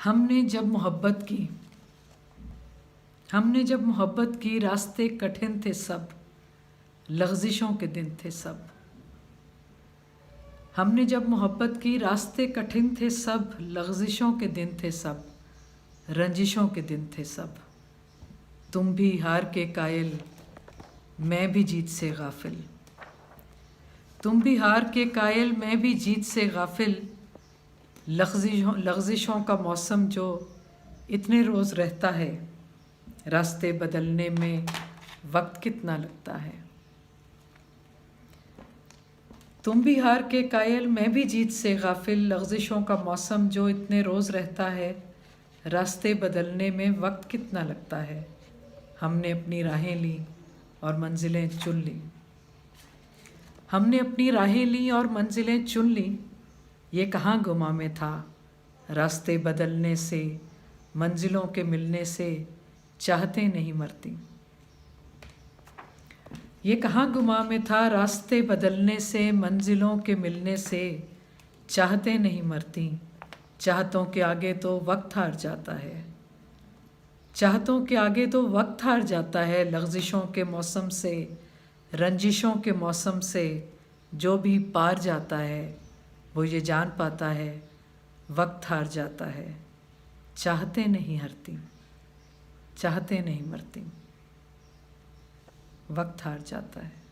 हमने जब मोहब्बत की रास्ते कठिन थे सब, लग़ज़िशों के दिन थे सब। हमने जब मोहब्बत की रास्ते कठिन थे सब, लग़ज़िशों के दिन थे सब, रंजिशों के दिन थे सब। तुम भी हार के कायल, मैं भी जीत से गाफिल। तुम भी हार के कायल, मैं भी जीत से गाफिल। लग़ज़िशों का मौसम जो इतने रोज़ रहता है, रास्ते बदलने में वक्त कितना लगता है। तुम भी हार के कायल, मैं भी जीत से गाफिल। लग़ज़िशों का मौसम जो इतने रोज़ रहता है, रास्ते बदलने में वक्त कितना लगता है। हमने अपनी राहें ली और मंजिलें चुन ली। हमने अपनी राहें ली और मंजिलें चुन ली। ये कहाँ गुमा में था, रास्ते बदलने से, मंजिलों के मिलने से चाहते नहीं मरती। ये कहाँ गुमा में था, रास्ते बदलने से, मंजिलों के मिलने से चाहते नहीं मरती। चाहतों के आगे तो वक्त हार जाता है। चाहतों के आगे तो वक्त हार जाता है। लग़ज़िशों के मौसम से, रंजिशों के मौसम से जो भी पार जाता है, वो ये जान पाता है वक्त हार जाता है। चाहते नहीं हारती, चाहते नहीं मरती, वक्त हार जाता है।